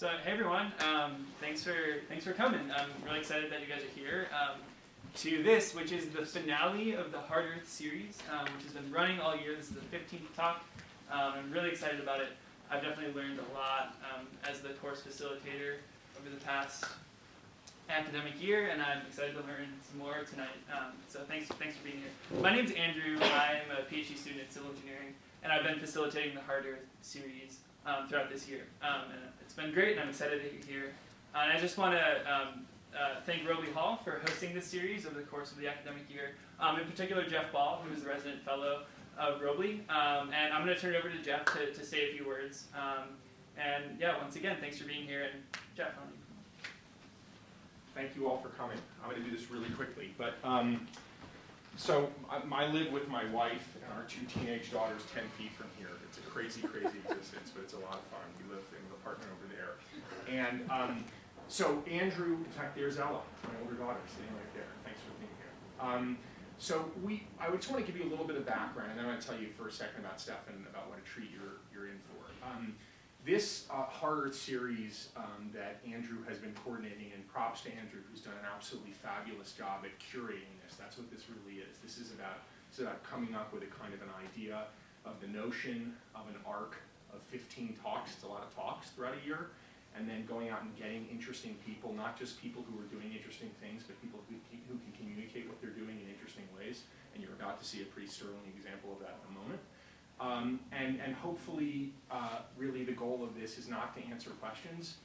So hey everyone, thanks for coming. I'm really excited that you guys are here to this, which is the finale of the Hard Earth series, which has been running all year. This is the 15th talk. I'm really excited about it. I've definitely learned a lot as the course facilitator over the past academic year, and I'm excited to learn some more tonight. So thanks for being here. My name's Andrew. I'm a PhD student in civil engineering, and I've been facilitating the Hard Earth series throughout this year. And it's been great, and I'm excited that you're here. And I just want to thank Robley Hall for hosting this series over the course of the academic year. In particular, Jeff Ball, who is the resident fellow of Robley. And I'm going to turn it over to Jeff to say a few words. And yeah, once again, thanks for being here. And Jeff, how are you? Thank you all for coming. I'm going to do this really quickly. But so I live with my wife and our 2 teenage daughters 10 feet from here. It's a crazy, crazy existence, but it's a lot of fun. We live in an apartment over there. And so Andrew, in fact, there's Ella, my older daughter, sitting right there. Thanks for being here. I would just want to give you a little bit of background, and then I'm going to tell you for a second about Stephan, about what a treat you're in for. This Hard Earth series that Andrew has been coordinating, and props to Andrew, who's done an absolutely fabulous job at curating this. That's what this really is. This is about coming up with a kind of an idea of the notion of an arc of 15 talks. It's a lot of talks throughout a year. And then going out and getting interesting people, not just people who are doing interesting things, but people who can communicate what they're doing in interesting ways. And you're about to see a pretty sterling example of that in a moment. And hopefully, really the goal of this is not to answer questions,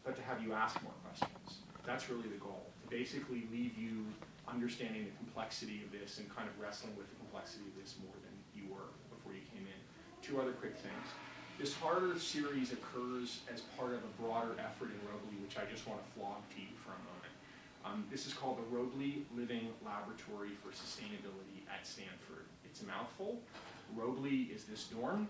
but to have you ask more questions. That's really the goal, to basically leave you understanding the complexity of this and kind of wrestling with the complexity of this more than you were before you came in. 2 other quick things. This Hard Earth series occurs as part of a broader effort in Robley, which I just want to flog to you for a moment. This is called the Robley Living Laboratory for Sustainability at Stanford. It's a mouthful. Robley is this dorm,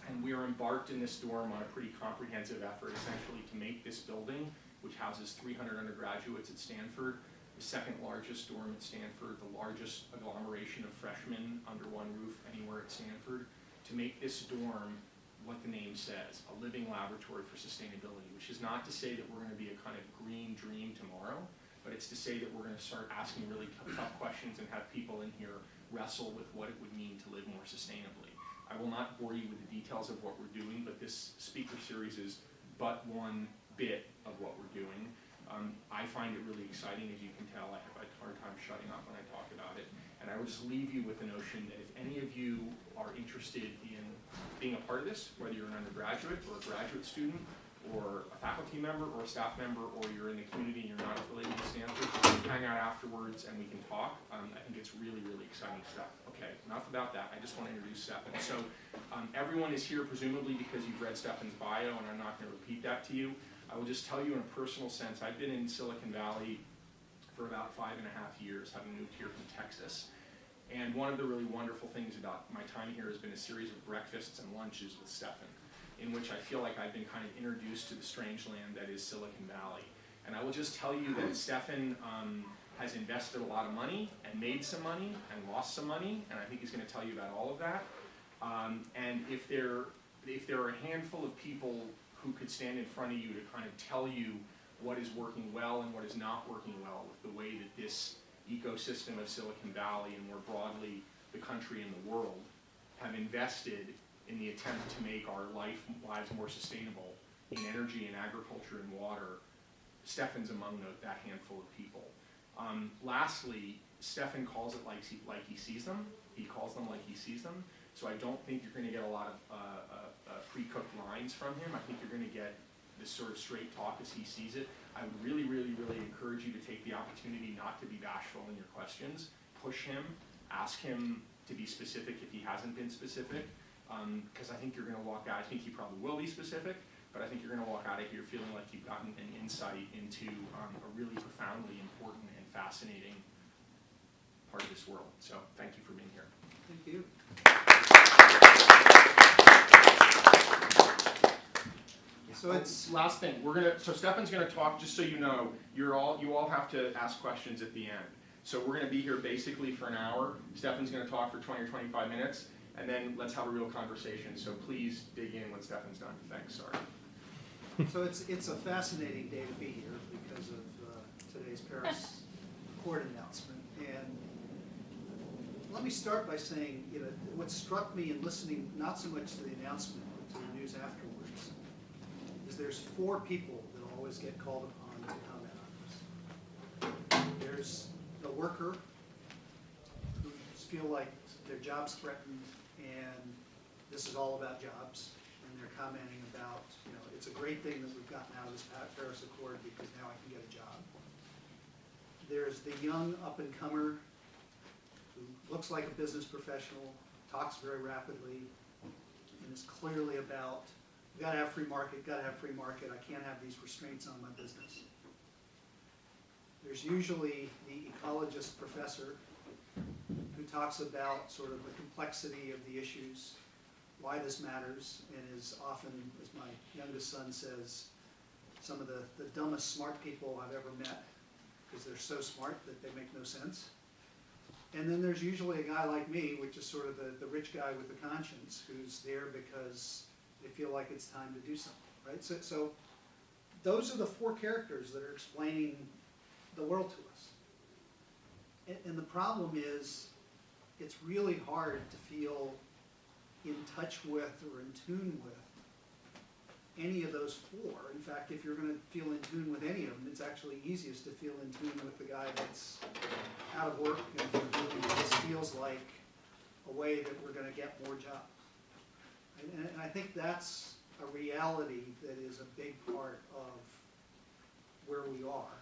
and we are embarked in this dorm on a pretty comprehensive effort, essentially to make this building, which houses 300 undergraduates at Stanford, the 2nd largest dorm at Stanford, the largest agglomeration of freshmen under one roof anywhere at Stanford, to make this dorm what the name says, a living laboratory for sustainability, which is not to say that we're going to be a kind of green dream tomorrow, but it's to say that we're going to start asking really tough questions and have people in here wrestle with what it would mean to live more sustainably. I will not bore you with the details of what we're doing, but this speaker series is but one bit of what we're doing. I find it really exciting, as you can tell. I have a hard time shutting up when I talk about it. And I will just leave you with the notion that if any of you are interested in being a part of this, whether you're an undergraduate or a graduate student, or a faculty member or a staff member, or you're in the community and you're not affiliated with Stanford, hang out afterwards and we can talk. I think it's really, really exciting stuff. Okay, enough about that. I just want to introduce Stephan. So everyone is here presumably because you've read Stephan's bio, and I'm not going to repeat that to you. I will just tell you in a personal sense, I've been in Silicon Valley for about 5.5 years, having moved here from Texas. And one of the really wonderful things about my time here has been a series of breakfasts and lunches with Stephan, in which I feel like I've been kind of introduced to the strange land that is Silicon Valley. And I will just tell you that Stephan has invested a lot of money and made some money and lost some money, and I think he's going to tell you about all of that. And if there are a handful of people who could stand in front of you to kind of tell you what is working well and what is not working well with the way that this ecosystem of Silicon Valley and more broadly the country and the world have invested in the attempt to make our lives more sustainable in energy and agriculture and water, Stephan's among that handful of people. Lastly, Stephan calls it like he sees them. He calls them like he sees them. So I don't think you're going to get a lot of pre-cooked lines from him. I think you're going to get this sort of straight talk as he sees it. I would really, really, really encourage you to take the opportunity not to be bashful in your questions. Push him. Ask him to be specific if he hasn't been specific. Because I think you're going to walk out, I think he probably will be specific, but I think you're going to walk out of here feeling like you've gotten an insight into a really profoundly important and fascinating part of this world. So thank you for being here. Thank you. So it's last thing. So Stephan's going to talk. Just so you know, you all have to ask questions at the end. So we're going to be here basically for an hour. Stephan's going to talk for 20 or 25 minutes. And then let's have a real conversation. So please dig in when Stephan's done. Thanks. Sorry. So it's a fascinating day to be here because of today's Paris Accord announcement. And let me start by saying, what struck me in listening not so much to the announcement but to the news afterwards is there's 4 people that always get called upon to comment on this. There's the worker who feel like their job's threatened and this is all about jobs, and they're commenting about, it's a great thing that we've gotten out of this Paris Accord because now I can get a job. There's the young up-and-comer who looks like a business professional, talks very rapidly, and is clearly about, we gotta have free market, I can't have these restraints on my business. There's usually the ecologist professor who talks about sort of the complexity of the issues, why this matters, and is often, as my youngest son says, some of the dumbest smart people I've ever met, because they're so smart that they make no sense. And then there's usually a guy like me, which is sort of the rich guy with the conscience, who's there because they feel like it's time to do something, right? So those are the 4 characters that are explaining the world to us. And the problem is, it's really hard to feel in touch with or in tune with any of those 4. In fact, if you're going to feel in tune with any of them, it's actually easiest to feel in tune with the guy that's out of work and for whom this feels like a way that we're going to get more jobs. And I think that's a reality that is a big part of where we are.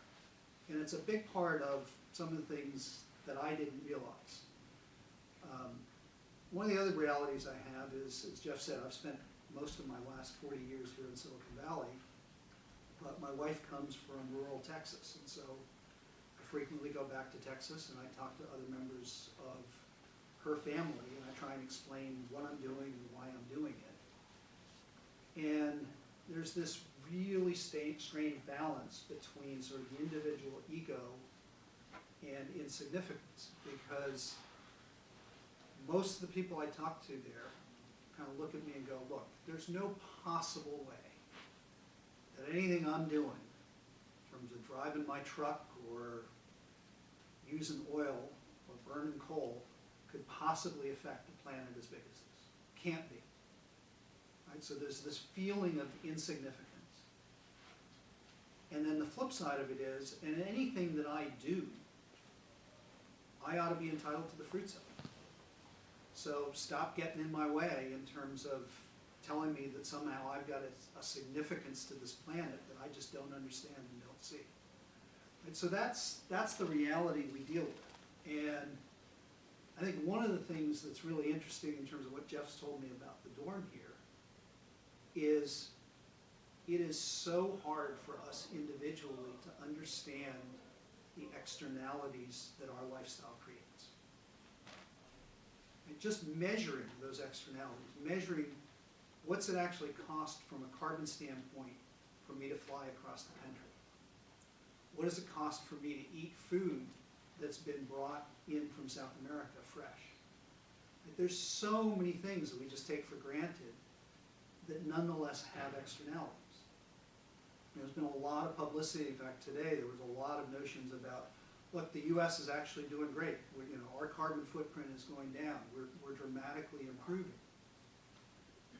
And it's a big part of some of the things that I didn't realize. One of the other realities I have is, as Jeff said, I've spent most of my last 40 years here in Silicon Valley, but my wife comes from rural Texas, and so I frequently go back to Texas and I talk to other members of her family and I try and explain what I'm doing and why I'm doing it. And there's this really strained balance between sort of the individual ego and insignificance, because most of the people I talk to there kind of look at me and go, look, there's no possible way that anything I'm doing in terms of driving my truck or using oil or burning coal could possibly affect the planet as big as this. Can't be. Right? So there's this feeling of insignificance. And then the flip side of it is, and anything that I do, I ought to be entitled to the fruits of it. So stop getting in my way in terms of telling me that somehow I've got a significance to this planet that I just don't understand and don't see. And so that's the reality we deal with. And I think one of the things that's really interesting in terms of what Jeff's told me about the dorm here is it is so hard for us individually to understand the externalities that our lifestyle creates. And just measuring those externalities, measuring what's it actually cost from a carbon standpoint for me to fly across the country? What does it cost for me to eat food that's been brought in from South America fresh? Like, there's so many things that we just take for granted that nonetheless have externalities. There's been a lot of publicity. In fact, today there was a lot of notions about, look, the U.S. is actually doing great. Our carbon footprint is going down. We're dramatically improving.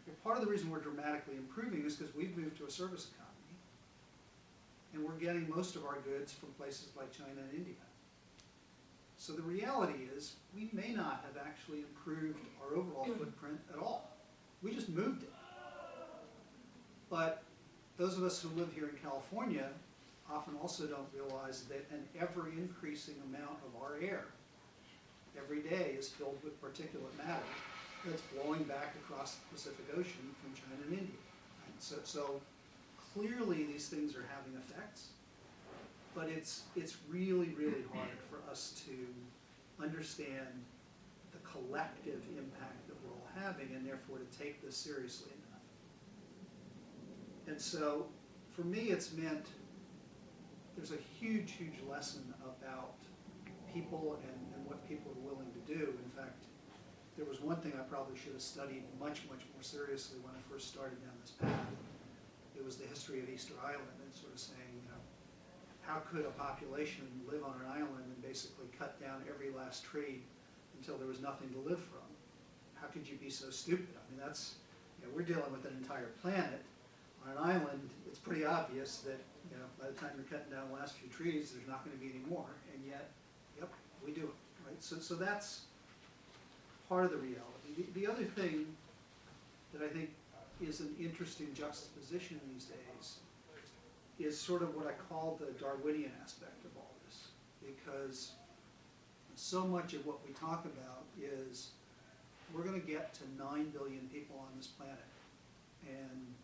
Well, part of the reason we're dramatically improving is because we've moved to a service economy, and we're getting most of our goods from places like China and India. So the reality is, we may not have actually improved our overall footprint at all. We just moved it. But those of us who live here in California often also don't realize that an ever-increasing amount of our air every day is filled with particulate matter that's blowing back across the Pacific Ocean from China and India. Right? So clearly these things are having effects, but it's really, really hard for us to understand the collective impact that we're all having, and therefore to take this seriously enough. And so for me it's meant there's a huge, huge lesson about people and what people are willing to do. In fact, there was one thing I probably should have studied much, much more seriously when I first started down this path. It there was the history of Easter Island and sort of saying, how could a population live on an island and basically cut down every last tree until there was nothing to live from? How could you be so stupid? I mean, that's, we're dealing with an entire planet. On an island, it's pretty obvious that, by the time you're cutting down the last few trees, there's not going to be any more, and yet, yep, we do it, right? So that's part of the reality. The other thing that I think is an interesting juxtaposition these days is sort of what I call the Darwinian aspect of all this, because so much of what we talk about is we're going to get to 9 billion people on this planet, and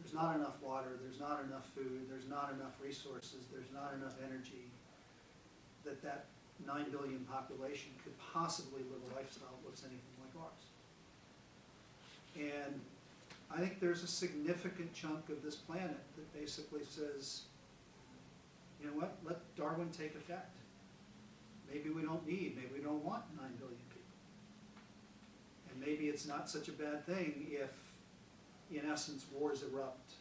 there's not enough water, there's not enough food, there's not enough resources, there's not enough energy that 9 billion population could possibly live a lifestyle that looks anything like ours. And I think there's a significant chunk of this planet that basically says, you know what, let Darwin take effect. Maybe we don't need, maybe we don't want 9 billion people. And maybe it's not such a bad thing if, in essence, wars erupt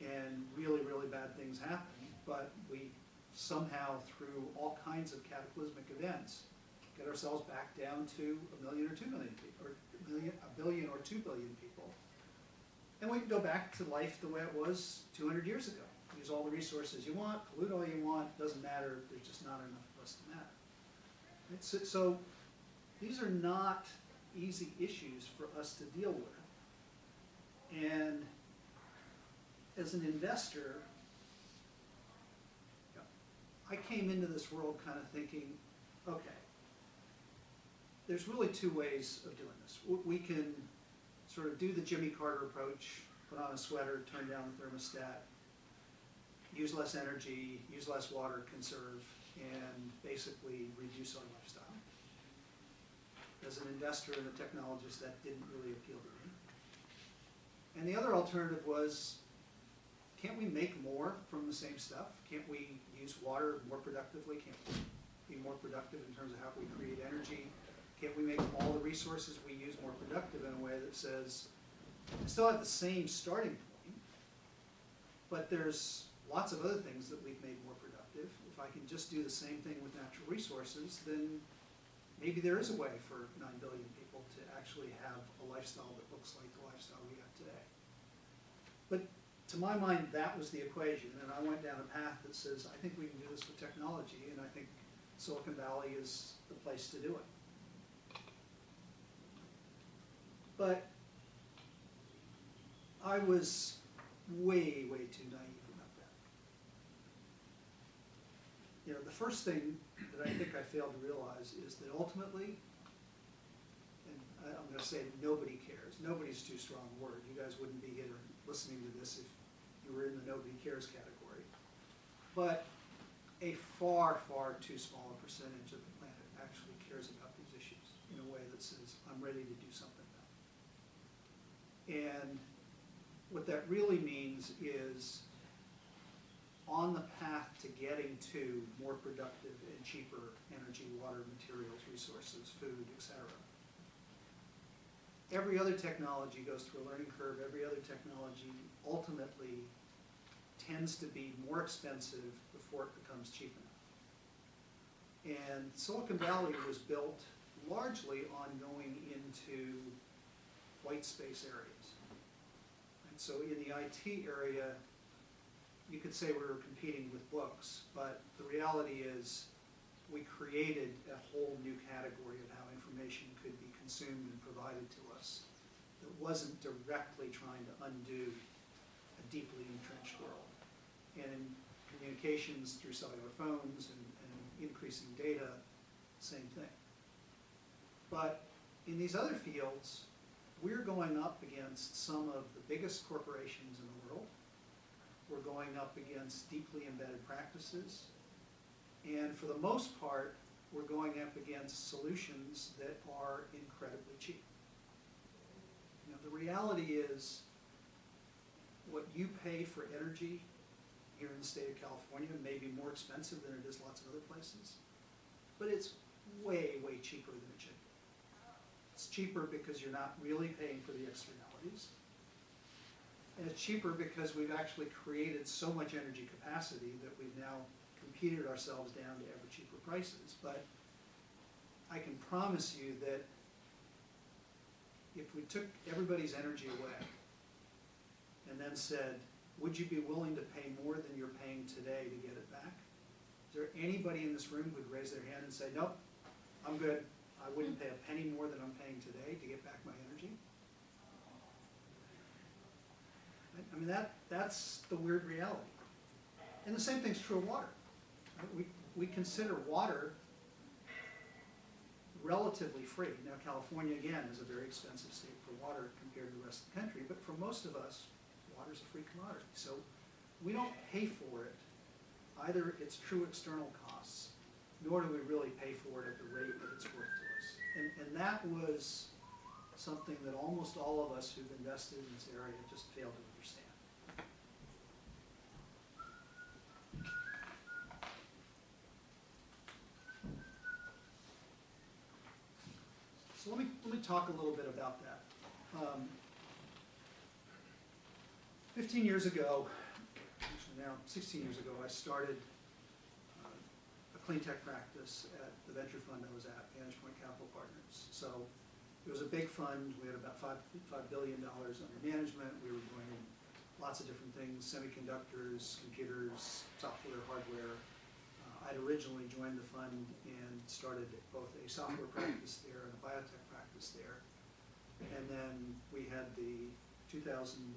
and really, really bad things happen, but we somehow, through all kinds of cataclysmic events, get ourselves back down to 1 million or 2 million people, or a billion or 2 billion people. And we can go back to life the way it was 200 years ago. Use all the resources you want, pollute all you want, doesn't matter, there's just not enough of us to matter. Right? So these are not easy issues for us to deal with. And as an investor, I came into this world kind of thinking, okay, there's really two ways of doing this. We can sort of do the Jimmy Carter approach, put on a sweater, turn down the thermostat, use less energy, use less water, conserve, and basically reduce our lifestyle. As an investor and a technologist, that didn't really appeal to me. And the other alternative was, can't we make more from the same stuff? Can't we use water more productively? Can't we be more productive in terms of how we create energy? Can't we make all the resources we use more productive in a way that says, we still have the same starting point, but there's lots of other things that we've made more productive. If I can just do the same thing with natural resources, then maybe there is a way for 9 billion people to actually have a lifestyle that looks like the lifestyle we have today. But to my mind, that was the equation, and I went down a path that says, I think we can do this with technology, and I think Silicon Valley is the place to do it. But I was way, way too naive about that. The first thing that I think I failed to realize is that ultimately, and I'm going to say nobody cares. Nobody's too strong a word. You guys wouldn't be here listening to this if you were in the nobody cares category. But a far, far too small a percentage of the planet actually cares about these issues in a way that says, I'm ready to do something about it. And what that really means is, on the path to getting to more productive and cheaper energy, water, materials, resources, food, etc., every other technology goes through a learning curve. Every other technology ultimately tends to be more expensive before it becomes cheap enough. And Silicon Valley was built largely on going into white space areas. And so in the IT area, you could say we were competing with books, but the reality is we created a whole new category of how information could be consumed and provided to us that wasn't directly trying to undo a deeply entrenched world. And in communications through cellular phones and increasing data, same thing. But in these other fields, we're going up against some of the biggest corporations in the world. We're going up against deeply embedded practices. And for the most part, we're going up against solutions that are incredibly cheap. The reality is, what you pay for energy here in the state of California may be more expensive than it is lots of other places, but it's way, way cheaper than it should be. It's cheaper because you're not really paying for the externalities. And it's cheaper because we've actually created so much energy capacity that we've now competed ourselves down to ever cheaper prices. But I can promise you that if we took everybody's energy away and then said, would you be willing to pay more than you're paying today to get it back? Is there anybody in this room who would raise their hand and say, nope, I'm good. I wouldn't pay a penny more than I'm paying today to get back my energy? I mean, that's the weird reality. And the same thing's true of water. We consider water relatively free. Now, California, again, is a very expensive state for water compared to the rest of the country, but for most of us, water's a free commodity. So we don't pay for it, either its true external costs, nor do we really pay for it at the rate that it's worth to us. And that was something that almost all of us who've invested in this area just failed to understand. So let me talk a little bit about that. 15 years ago, actually now 16 years ago, I started a clean tech practice at the venture fund I was at, Resourcient Capital Partners. So it was a big fund. We had about $5 billion under management. We were doing lots of different things: semiconductors, computers, software, hardware. I'd originally joined the fund and started both a software practice there and a biotech practice there. And then we had the 2000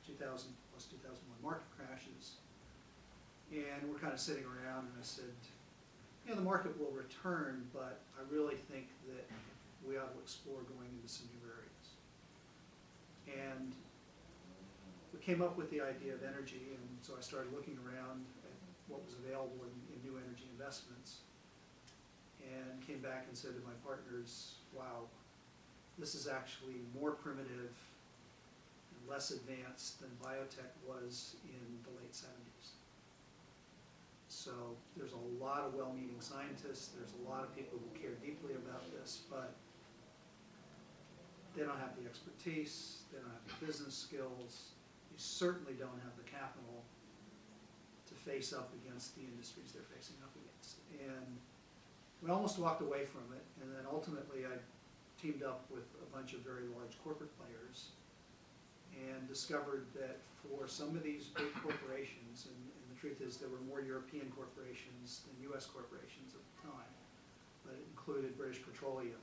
plus 2001 market crashes. And we're kind of sitting around, and I said, you know, the market will return, but I really think that we ought to explore going into some new areas. And we came up with the idea of energy, and so I started looking around at what was available in new energy investments, and came back and said to my partners, wow, this is actually more primitive and less advanced than biotech was in the late 70s. So there's a lot of well-meaning scientists, there's a lot of people who care deeply about this, but they don't have the expertise, they don't have the business skills, they certainly don't have the capital to face up against the industries they're facing up against. And we almost walked away from it, and then ultimately I teamed up with a bunch of very large corporate players and discovered that for some of these big corporations, and the truth is there were more European corporations than US corporations at the time, but it included British Petroleum,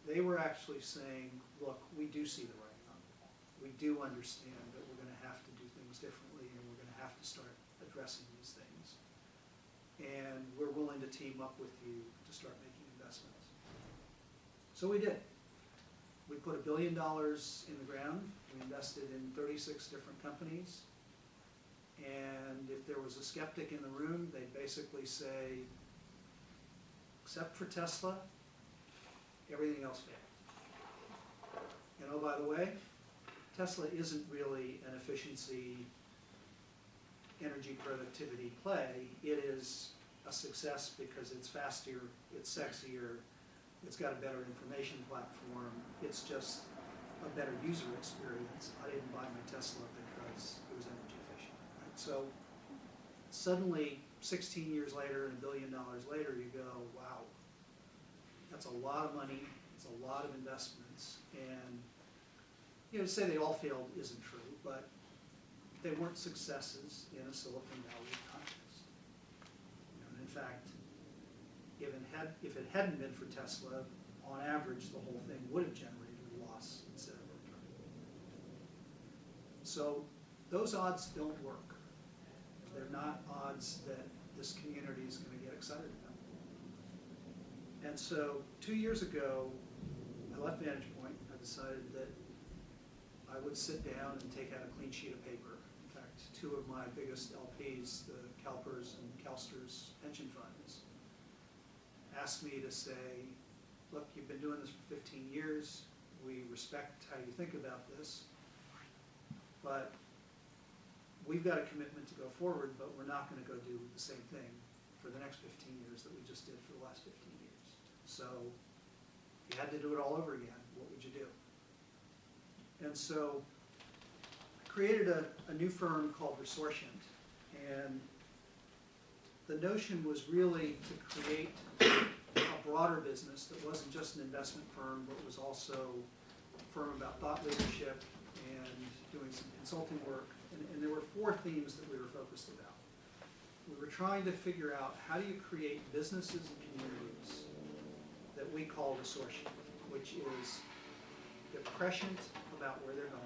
they were actually saying, look, we do see the writing on the wall. We do understand that we're going to have to do things differently, and we're going to have to start addressing these things. And we're willing to team up with you to start making investments. So we did. We put $1 billion in the ground. We invested in 36 different companies. And if there was a skeptic in the room, they'd basically say, except for Tesla, everything else failed. And oh, by the way, Tesla isn't really an efficiency, energy productivity play. It is a success because it's faster, it's sexier, it's got a better information platform, it's just a better user experience. I didn't buy my Tesla because it was energy efficient. Right? So suddenly, 16 years later and $1 billion later, you go, wow, that's a lot of money, it's a lot of investments, and you know, to say they all failed isn't true, but they weren't successes in a Silicon Valley context. You know, and in fact, if it hadn't been for Tesla, on average, the whole thing would have generated a loss instead of a return. So those odds don't work. They're not odds that this community is going to get excited about. And so 2 years ago, I left Vantage Point. I decided that I would sit down and take out a clean sheet of paper. In fact, two of my biggest LPs, the CalPERS and CalSTRS pension funds, asked me to say, look, you've been doing this for 15 years. We respect how you think about this, but we've got a commitment to go forward, but we're not going to go do the same thing for the next 15 years that we just did for the last 15 years. So if you had to do it all over again, what would you do? And so created a new firm called Resourcient, and the notion was really to create a broader business that wasn't just an investment firm, but was also a firm about thought leadership and doing some consulting work. And there were 4 themes that we were focused about. We were trying to figure out how do you create businesses and communities that we call resourcient, which is they're prescient about where they're going.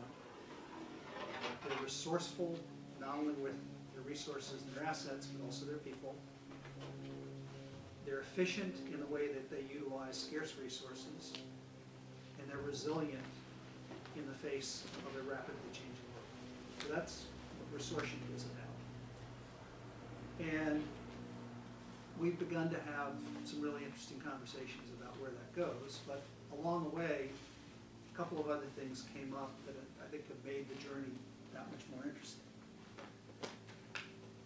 They're resourceful, not only with their resources and their assets, but also their people. They're efficient in the way that they utilize scarce resources, and they're resilient in the face of a rapidly changing world. So that's what Resourcient is about. And we've begun to have some really interesting conversations about where that goes, but along the way, a couple of other things came up that I think have made the journey that much more interesting.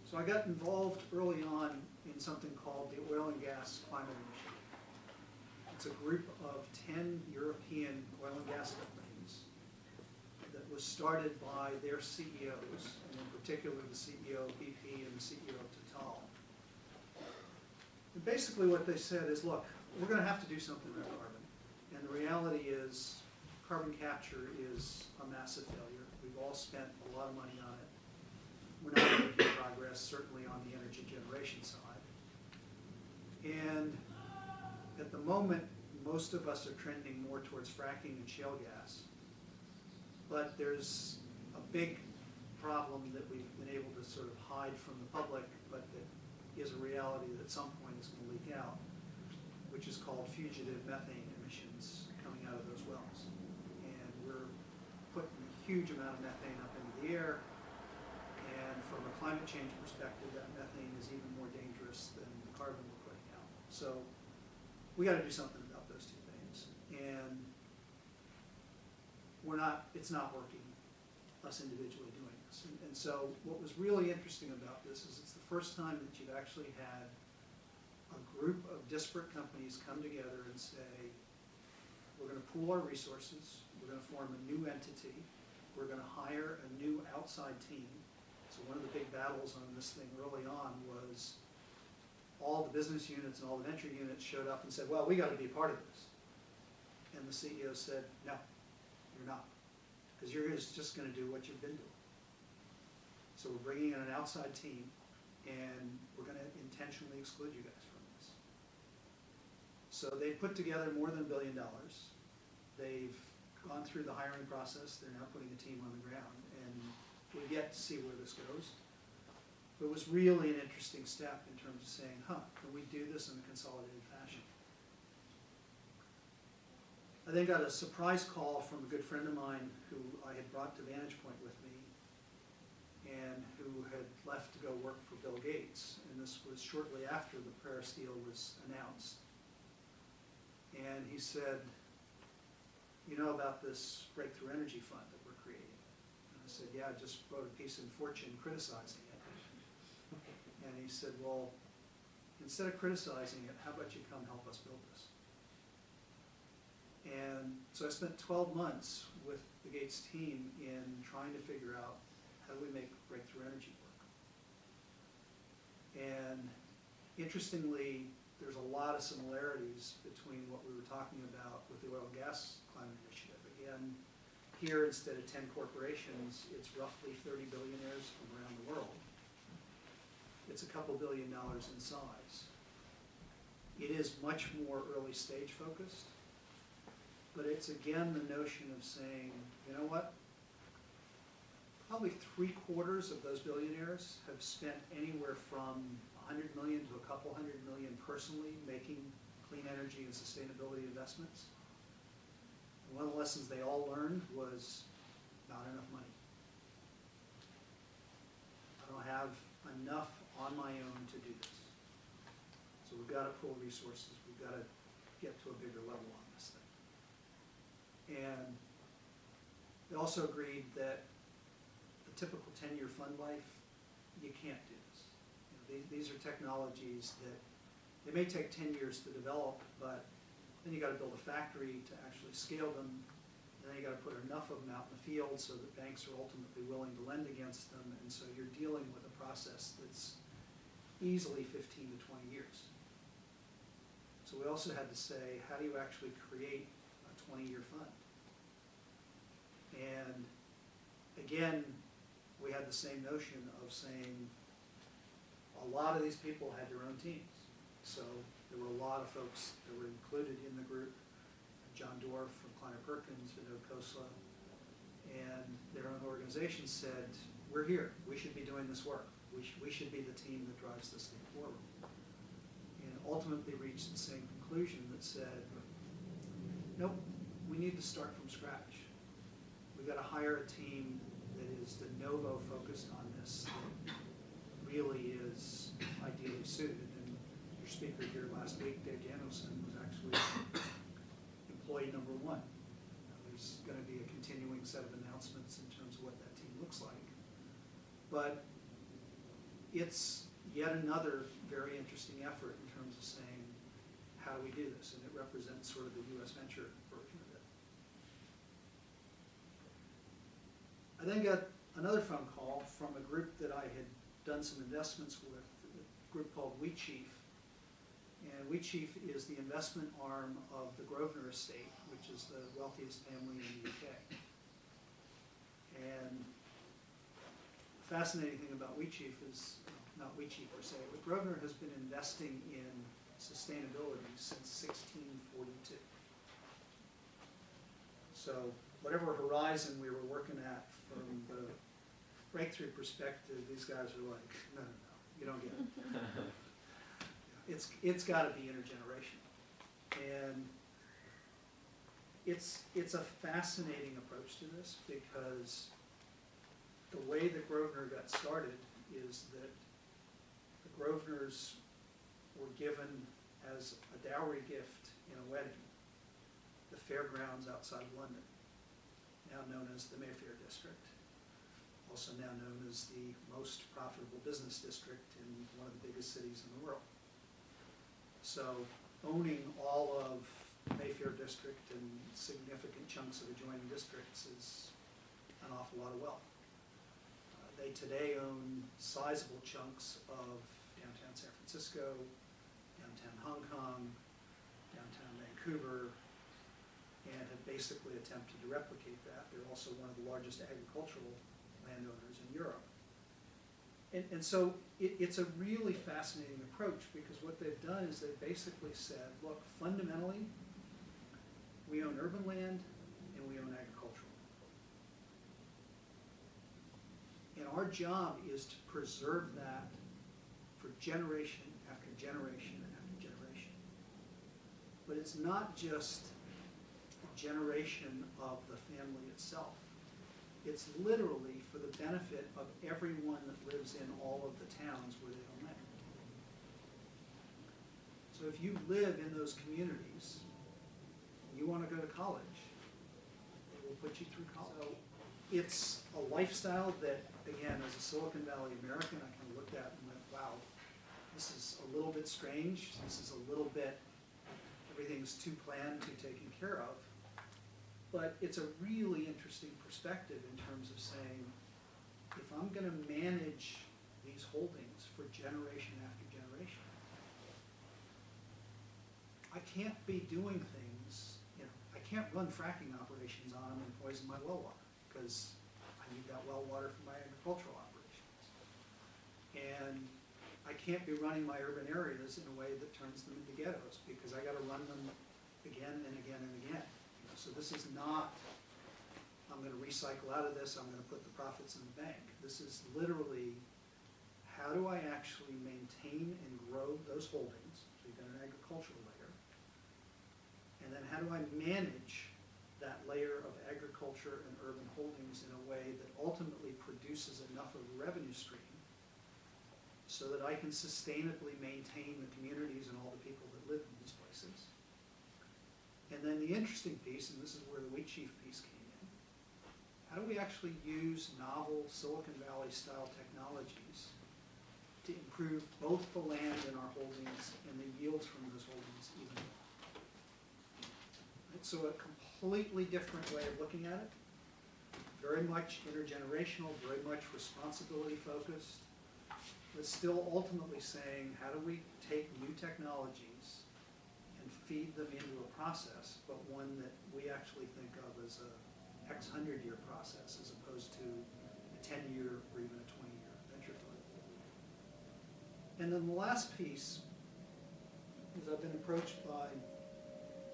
So I got involved early on in something called the Oil and Gas Climate Initiative. It's a group of 10 European oil and gas companies that was started by their CEOs, and in particular the CEO of BP and the CEO of Total. And basically what they said is, look, we're going to have to do something about carbon. And the reality is carbon capture is a massive failure. We've all spent a lot of money on it. We're not making progress, certainly on the energy generation side. And at the moment, most of us are trending more towards fracking and shale gas. But there's a big problem that we've been able to sort of hide from the public, but that is a reality that at some point is going to leak out, which is called fugitive methane emissions coming out of those wells. And we're putting a huge amount of methane up into the air, and from a climate change perspective, that methane is even more dangerous than the carbon we're putting out. So we got to do something about those 2 things. And it's not working, us individually doing this. And so what was really interesting about this is it's the first time that you've actually had a group of disparate companies come together and say, we're going to pool our resources, we're going to form a new entity, we're going to hire a new outside team. So one of the big battles on this thing early on was all the business units and all the venture units showed up and said, well, we got to be a part of this. And the CEO said, no, you're not, because you're just going to do what you've been doing. So we're bringing in an outside team, and we're going to intentionally exclude you guys from this. So they put together more than $1 billion. They've gone through the hiring process. They're now putting a team on the ground, and we've yet to see where this goes. But it was really an interesting step in terms of saying, can we do this in a consolidated fashion? I then got a surprise call from a good friend of mine who I had brought to Vantage Point with me, and who had left to go work for Bill Gates. And this was shortly after the Paris deal was announced. And he said, you know about this breakthrough energy fund that we're creating? And I said, yeah, I just wrote a piece in Fortune criticizing it. And he said, well, instead of criticizing it, how about you come help us build this? And so I spent 12 months with the Gates team in trying to figure out how do we make breakthrough energy work. And interestingly, there's a lot of similarities between what we were talking about with the oil and gas climate initiative. Again, here instead of 10 corporations, it's roughly 30 billionaires from around the world. It's a couple $1 billion in size. It is much more early stage focused. But it's again the notion of saying, you know what? Probably 3/4 of those billionaires have spent anywhere from $100 million to a couple $100 million personally making clean energy and sustainability investments. And one of the lessons they all learned was not enough money. I don't have enough on my own to do this. So we've got to pool resources. We've got to get to a bigger level on this thing. And they also agreed that the typical 10-year fund life, you can't do this. You know, these are technologies that they may take 10 years to develop, but then you got to build a factory to actually scale them. and then you gotta put enough of them out in the field so that banks are ultimately willing to lend against them, and so you're dealing with a process that's easily 15 to 20 years. So we also had to say, how do you actually create a 20-year fund? And again, we had the same notion of saying, a lot of these people had their own teams. So there were a lot of folks that were included in the group. John Dorff from Kleiner Perkins, Vinod Khosla, and their own organization said, we're here, we should be doing this work. We should be the team that drives this thing forward. And ultimately reached the same conclusion that said, nope, we need to start from scratch. We've got to hire a team that is de novo focused on this, that really is ideally suited. And your speaker here last week, Dave Danielson, was actually employee number one. There's going to be a continuing set of announcements in terms of what that team looks like. But it's yet another very interesting effort in terms of saying, how do we do this? And it represents sort of the U.S. venture version of it. I then got another phone call from a group that I had done some investments with, a group called We Chief. And We Chief is the investment arm of the Grosvenor estate, which is the wealthiest family in the UK. And the fascinating thing about We Chief is, not We Chief per se, but Grosvenor has been investing in sustainability since 1642. So whatever horizon we were working at from the breakthrough perspective, these guys are like, no, you don't get it. It's got to be intergenerational. And it's a fascinating approach to this, because the way that Grosvenor got started is that the Grosvenors were given as a dowry gift in a wedding the fairgrounds outside of London, now known as the Mayfair District, also now known as the most profitable business district in one of the biggest cities in the world. So owning all of Mayfair District and significant chunks of adjoining districts is an awful lot of wealth. They today own sizable chunks of downtown San Francisco, downtown Hong Kong, downtown Vancouver, and have basically attempted to replicate that. They're also one of the largest agricultural landowners in Europe. And so it's a really fascinating approach, because what they've done is they've basically said, look, fundamentally, we own urban land and we own agricultural land. And our job is to preserve that for generation after generation after generation. But it's not just a generation of the family itself. It's literally for the benefit of everyone that lives in all of the towns where they own land. So if you live in those communities, you want to go to college, they will put you through college. So it's a lifestyle that, again, as a Silicon Valley American, I kind of looked at and went, wow, this is a little bit strange. This is a little bit, everything's too planned, too taken care of. But it's a really interesting perspective in terms of saying, if I'm going to manage these holdings for generation after generation, I can't be doing things, I can't run fracking operations on them and poison my well water, because I need that well water for my agricultural operations. And I can't be running my urban areas in a way that turns them into ghettos, because I got to run them again and again and again. So this is not, I'm going to recycle out of this, I'm going to put the profits in the bank. This is literally, how do I actually maintain and grow those holdings? So you've got an agricultural layer. And then how do I manage that layer of agriculture and urban holdings in a way that ultimately produces enough of a revenue stream so that I can sustainably maintain the communities and all the people that live in these places? And then the interesting piece, and this is where the We Chief piece came in, how do we actually use novel Silicon Valley style technologies to improve both the land in our holdings and the yields from those holdings even more? Right? So a completely different way of looking at it. Very much intergenerational, very much responsibility focused, but still ultimately saying, how do we take new technologies and feed them into a process, but one that we actually think of as a X 100-year process as opposed to a 10-year or even a 20-year venture fund. And then the last piece is I've been approached by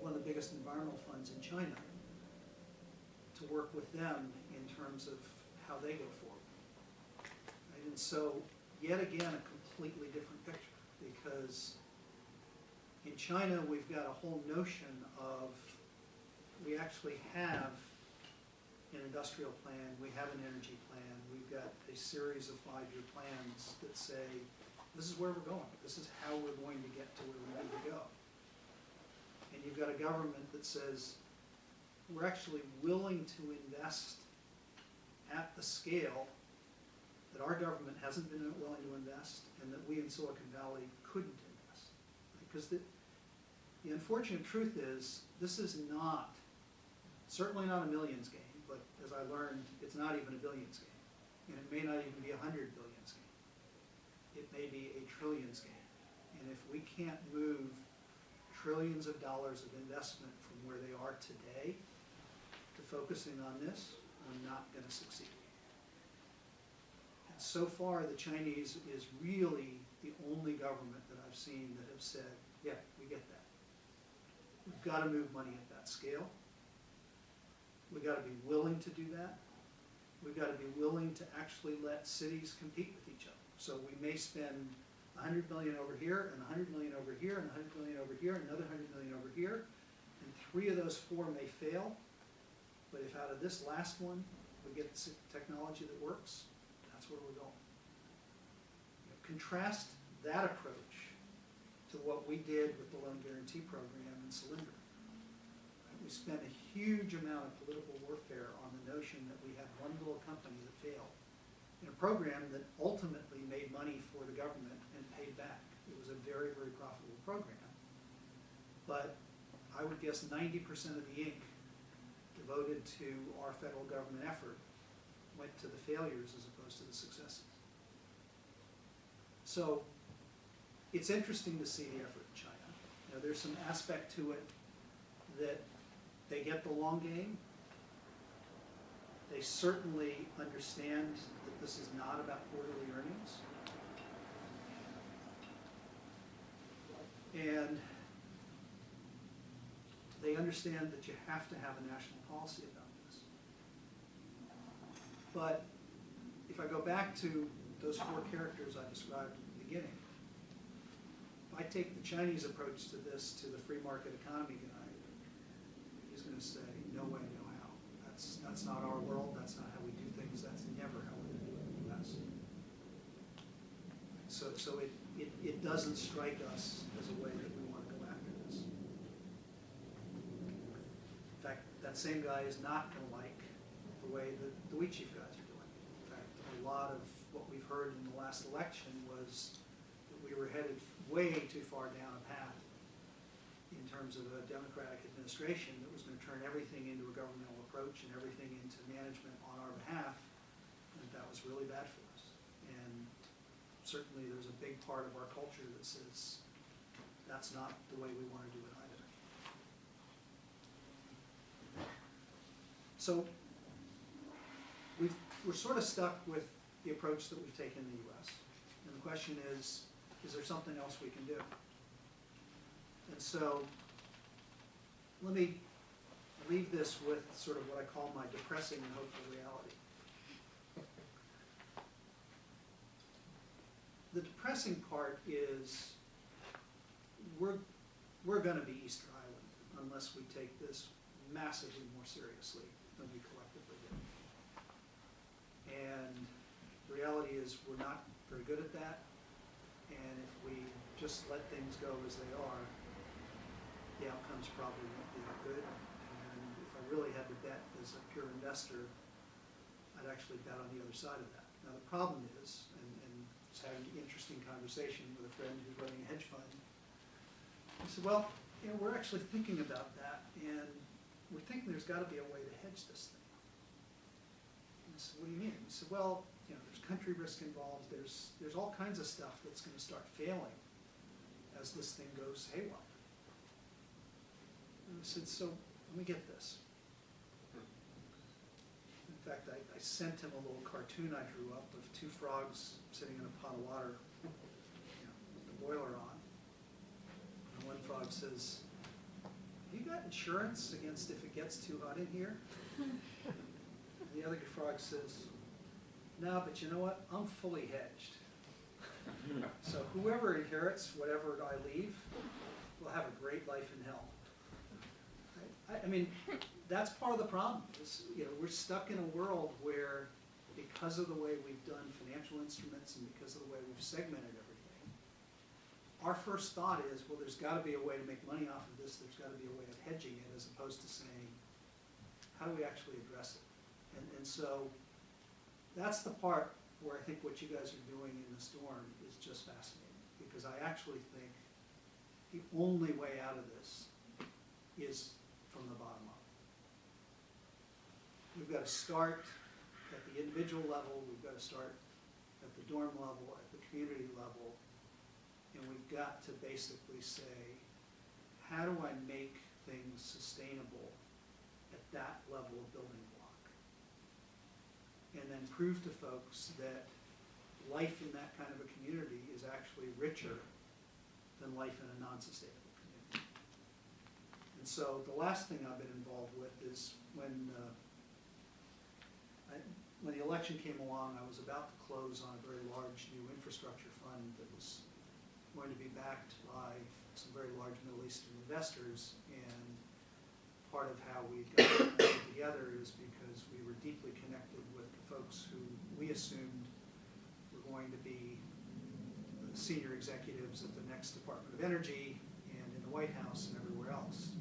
one of the biggest environmental funds in China to work with them in terms of how they go forward. Right? And so, yet again, a completely different picture, because in China we've got a whole notion of, we actually have an industrial plan, we have an energy plan, we've got a series of 5-year plans that say, this is where we're going, this is how we're going to get to where we need to go. And you've got a government that says, we're actually willing to invest at the scale that our government hasn't been willing to invest, and that we in Silicon Valley couldn't invest. Because the unfortunate truth is, this is not, certainly not a millions game, but as I learned, it's not even a billions game. And it may not even be 100 billions game. It may be a trillions game. And if we can't move trillions of dollars of investment from where they are today to focusing on this, we're not going to succeed. And so far, the Chinese is really the only government that I've seen that have said, yeah, we get that. We've got to move money at that scale. We've got to be willing to do that. We've got to be willing to actually let cities compete with each other. So we may spend 100 million over here, and 100 million over here, and 100 million over here, and another 100 million over here, and 3 of those 4 may fail. But if out of this last one we get technology that works, that's where we're going. Contrast that approach to what we did with the loan guarantee program in Cylinder. We spent a huge amount of political warfare on the notion that we had one little company that failed in a program that ultimately made money for the government and paid back. It was a very, very profitable program. But I would guess 90% of the ink devoted to our federal government effort went to the failures as opposed to the successes. So it's interesting to see the effort in China. You know, there's some aspect to it that they get the long game. They certainly understand that this is not about quarterly earnings. And they understand that you have to have a national policy about this. But if I go back to those 4 characters I described at the beginning, if I take the Chinese approach to this to the free market economy guy, he's going to say, no way, no how. That's not our world, that's not how we do things, that's never how we're going to do it in the US. So it doesn't strike us as a way that we want to go after this. In fact, that same guy is not going to like the way that the wheat chief guys are doing. In fact, a lot of what we've heard in the last election was that we were headed way too far down a path in terms of a Democratic administration that was going to turn everything into a governmental approach and everything into management on our behalf, and that was really bad for us. And certainly there's a big part of our culture that says that's not the way we want to do it either. So we're sort of stuck with the approach that we've taken in the US. And the question is there something else we can do? And so let me leave this with sort of what I call my depressing and hopeful reality. The depressing part is we're going to be Easter Island unless we take this massively more seriously than we collectively do. And the reality is we're not very good at that. And if we just let things go as they are, the outcomes probably won't be that good. And if I really had to bet as a pure investor, I'd actually bet on the other side of that. Now the problem is, and just having an interesting conversation with a friend who's running a hedge fund, I said, well, you know, we're actually thinking about that, and we're thinking there's got to be a way to hedge this thing. And I said, what do you mean? He said, well, there's country risk involved. There's all kinds of stuff that's going to start failing as this thing goes haywire. And I said, so let me get this. In fact, I sent him a little cartoon I drew up of two frogs sitting in a pot of water, with the boiler on. And one frog says, have you got insurance against if it gets too hot in here? And the other frog says, no, but you know what? I'm fully hedged. So whoever inherits whatever I leave will have a great life in hell. I mean, that's part of the problem. We're stuck in a world where, because of the way we've done financial instruments and because of the way we've segmented everything, our first thought is, well, there's got to be a way to make money off of this. There's got to be a way of hedging it, as opposed to saying, how do we actually address it? And so that's the part where I think what you guys are doing in the storm is just fascinating, because I actually think the only way out of this is from the bottom up. We've got to start at the individual level, we've got to start at the dorm level, at the community level, and we've got to basically say, how do I make things sustainable at that level of building block? And then prove to folks that life in that kind of a community is actually richer than life in a non-sustainable community. And so the last thing I've been involved with is when the election came along, I was about to close on a very large new infrastructure fund that was going to be backed by some very large Middle Eastern investors. And part of how we got it together is because we were deeply connected with the folks who we assumed were going to be the senior executives at the next Department of Energy and in the White House and everywhere else.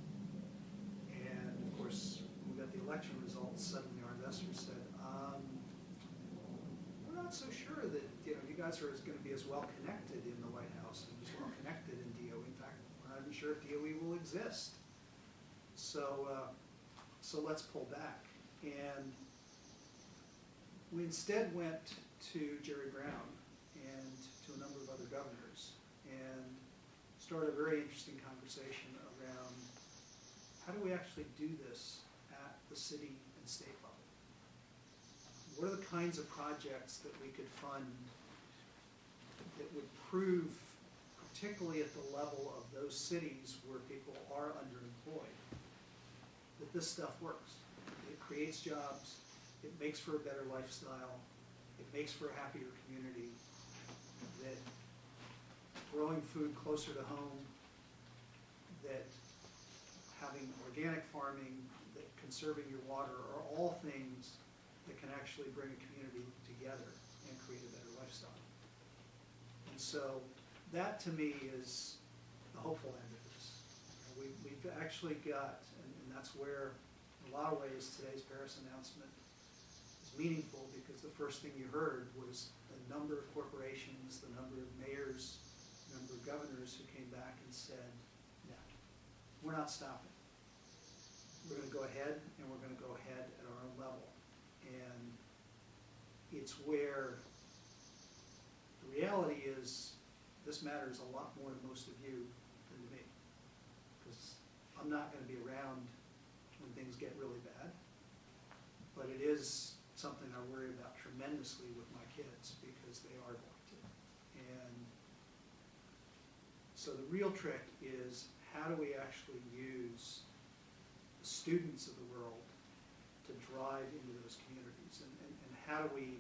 And of course, when we got the election results, suddenly our investors said, we're not so sure that you guys are going to be as well connected in the White House and as well connected in DOE. In fact, we're not even sure if DOE will exist. So let's pull back. And we instead went to Jerry Brown and to a number of other governors and started a very interesting conversation around how do we actually do this at the city and state level? What are the kinds of projects that we could fund that would prove, particularly at the level of those cities where people are underemployed, that this stuff works? It creates jobs, it makes for a better lifestyle, it makes for a happier community, that growing food closer to home, that having organic farming, that conserving your water are all things that can actually bring a community together and create a better lifestyle. And so that to me is the hopeful end of this. We've actually got, and that's where in a lot of ways today's Paris announcement is meaningful, because the first thing you heard was the number of corporations, the number of mayors, the number of governors who came back and said, no, we're not stopping. We're going to go ahead, and we're going to go ahead at our own level. And it's where the reality is this matters a lot more to most of you than to me, because I'm not going to be around when things get really bad, but it is something I worry about tremendously with my kids, because they are going to. And so the real trick is, how do we actually use the students of the world to drive into those communities, and how do we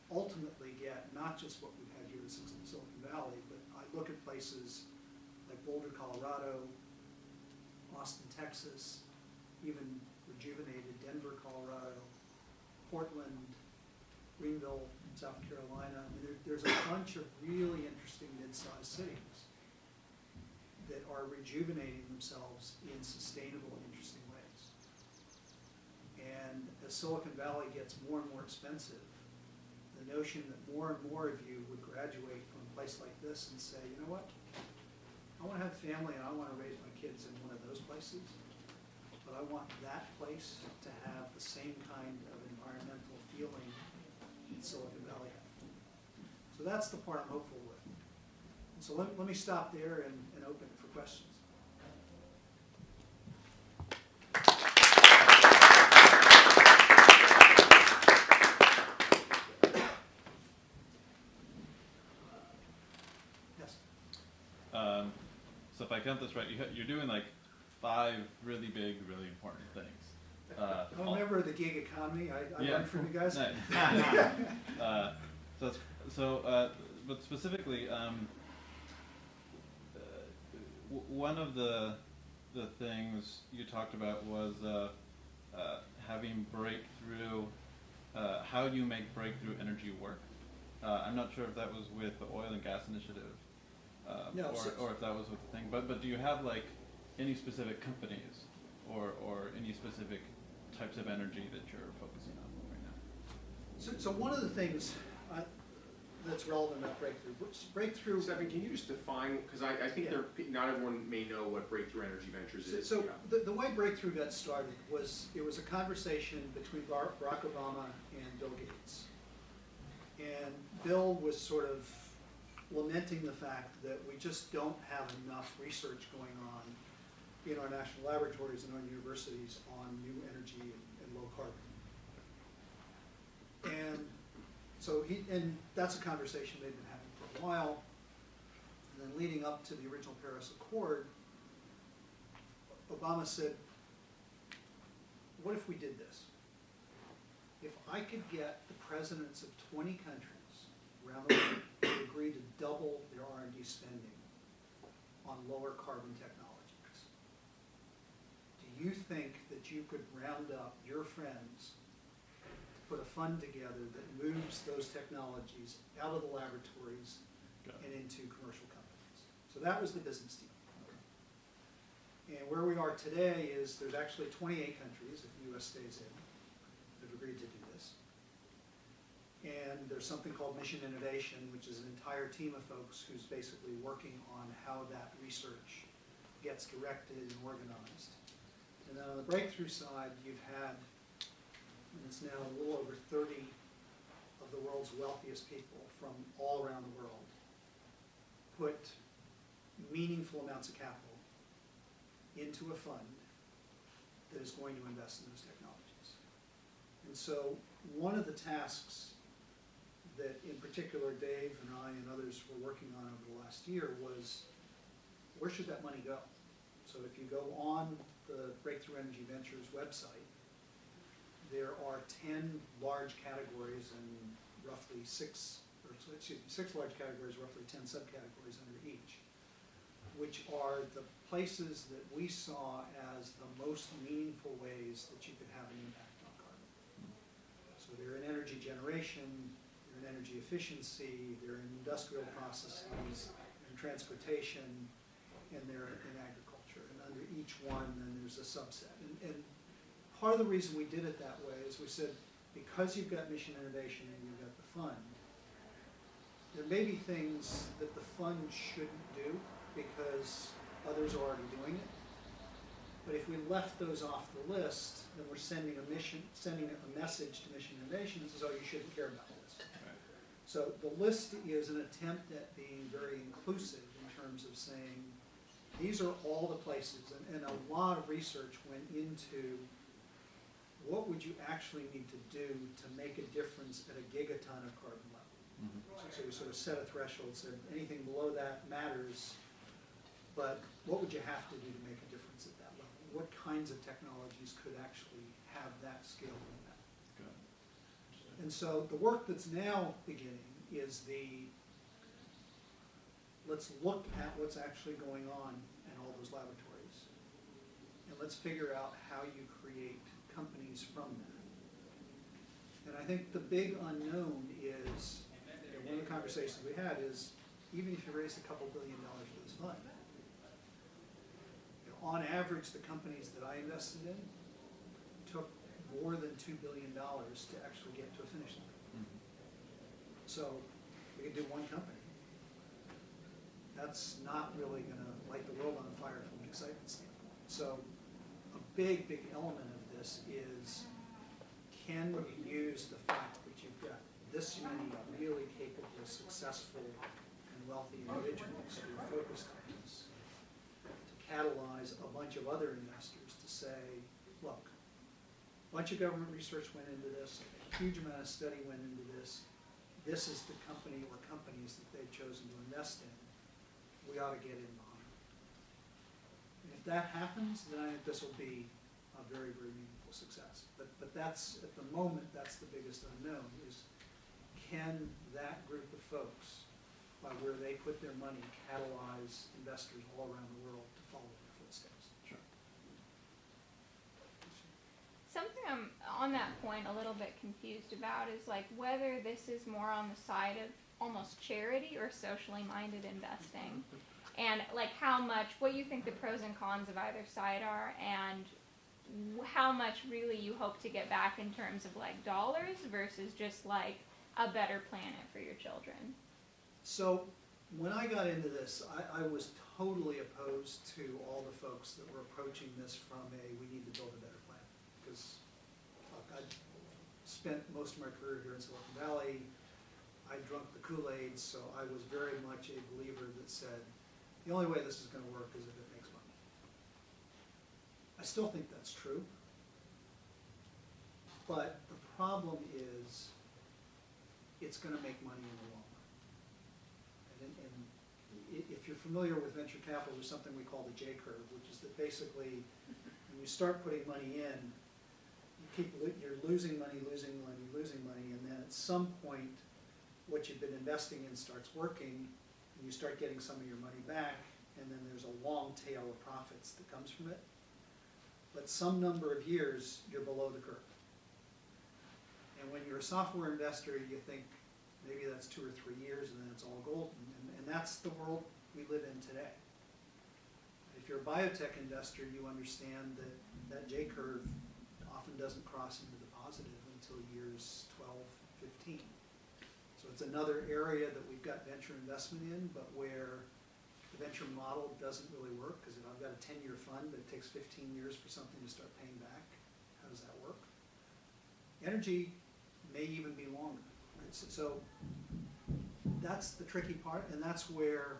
ultimately get not just what we've had here in Silicon Valley, but I look at places like Boulder, Colorado, Austin, Texas, even rejuvenated Denver, Colorado, Portland, Greenville, South Carolina. I mean, there's a bunch of really interesting mid-sized cities that are rejuvenating themselves in sustainable and interesting ways. And as Silicon Valley gets more and more expensive, the notion that more and more of you would graduate from a place like this and say, you know what, I want to have a family and I want to raise my kids in one of those places, but I want that place to have the same kind of environmental feeling that Silicon Valley had. So that's the part I'm hopeful with. So let me stop there and open it for questions. Yes. So if I count this right, you're doing like 5 really big, really important things. I'm a member of the gig economy. I Yeah. run for you guys. Nice. But specifically, one of the things you talked about was having breakthrough. How do you make breakthrough energy work? I'm not sure if that was with the oil and gas initiative, No, or if that was with the thing. But do you have like any specific companies or any specific types of energy that you're focusing on right now? So one of the things that's relevant about breakthrough. Stephan, can you just define, because I think not everyone may know what Breakthrough Energy Ventures is. So the way Breakthrough got started was, it was a conversation between Barack Obama and Bill Gates. And Bill was sort of lamenting the fact that we just don't have enough research going on in our national laboratories and our universities on new energy and low carbon. And so and that's a conversation they've been having for a while. And then leading up to the original Paris Accord, Obama said, what if we did this? If I could get the presidents of 20 countries around the world to agree to double their R&D spending on lower carbon technologies, do you think that you could round up your friends, put a fund together that moves those technologies out of the laboratories and into commercial companies? So that was the business deal. And where we are today is there's actually 28 countries, if the US stays in, that have agreed to do this. And there's something called Mission Innovation, which is an entire team of folks who's basically working on how that research gets directed and organized. And then on the breakthrough side, you've had, and it's now a little over 30 of the world's wealthiest people from all around the world put meaningful amounts of capital into a fund that is going to invest in those technologies. And so one of the tasks that in particular Dave and I and others were working on over the last year was, where should that money go? So if you go on the Breakthrough Energy Ventures website, there are 10 large categories and roughly six large categories, roughly 10 subcategories under each, which are the places that we saw as the most meaningful ways that you could have an impact on carbon. So they're in energy generation, they're in energy efficiency, they're in industrial processes, in transportation, and they're in agriculture. And under each one, then there's a subset. And part of the reason we did it that way is we said, because you've got mission innovation and you've got the fund, there may be things that the fund shouldn't do because others are already doing it. But if we left those off the list, then we're sending a message to mission innovation that says, oh, you shouldn't care about this. Right. So the list is an attempt at being very inclusive in terms of saying, these are all the places, and a lot of research went into what would you actually need to do to make a difference at a gigaton of carbon level. Mm-hmm. So we sort of set a threshold, said anything below that matters, but what would you have to do to make a difference at that level? What kinds of technologies could actually have that scale impact? Good. And so the work that's now beginning is let's look at what's actually going on in all those laboratories, and let's figure out how you create companies from that. And I think the big unknown is, one of the conversations we had is, even if you raise a couple $2 billion for this fund, on average, the companies that I invested in took more than $2 billion to actually get to a finish line. Mm-hmm. So we could do one company. That's not really going to light the world on fire from an excitement standpoint. So a big, big element of this is, can you use the fact that you've got this many really capable, successful, and wealthy individuals who are focused on this to catalyze a bunch of other investors to say, look, a bunch of government research went into this, a huge amount of study went into this. This is the company or companies that they've chosen to invest in. We ought to get in behind it. And if that happens, then I think this will be a very, very meaningful success. But that's, at the moment, that's the biggest unknown, is can that group of folks, by where they put their money, catalyze investors all around the world to follow their footsteps? Sure. Something I'm on that point a little bit confused about is like whether this is more on the side of almost charity or socially minded investing, and like how much, what you think the pros and cons of either side are, and how much really you hope to get back in terms of like dollars versus just like a better planet for your children. So when I got into this, I was totally opposed to all the folks that were approaching this from we need to build a better planet. Because I spent most of my career here in Silicon Valley. I drunk the Kool-Aid, so I was very much a believer that said, the only way this is going to work is if it makes money. I still think that's true. But the problem is, it's going to make money in the long run. And if you're familiar with venture capital, there's something we call the J curve, which is that basically, when you start putting money in, you're losing money, and then at some point, what you've been investing in starts working, and you start getting some of your money back, and then there's a long tail of profits that comes from it. But some number of years, you're below the curve. And when you're a software investor, you think maybe that's 2 or 3 years, and then it's all golden. And that's the world we live in today. If you're a biotech investor, you understand that that J curve often doesn't cross into the positive until years 12, 15. So it's another area that we've got venture investment in, but where the venture model doesn't really work, because if I've got a 10-year fund, but it takes 15 years for something to start paying back, how does that work? Energy may even be longer. Right? So that's the tricky part, and that's where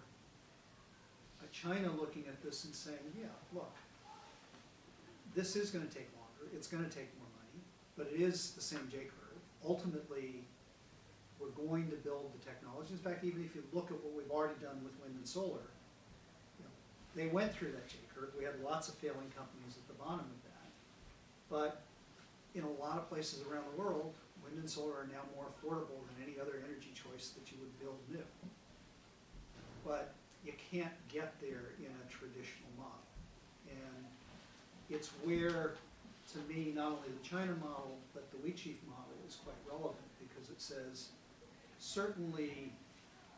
China looking at this and saying, yeah, look, this is going to take longer, it's going to take more money, but it is the same J curve. Ultimately, we're going to build the technology. In fact, even if you look at what we've already done with wind and solar, they went through that J curve. We had lots of failing companies at the bottom of that. But in a lot of places around the world, wind and solar are now more affordable than any other energy choice that you would build new. But you can't get there in a traditional model. And it's where, to me, not only the China model, but the Wheatsheaf model is quite relevant, because it says, certainly,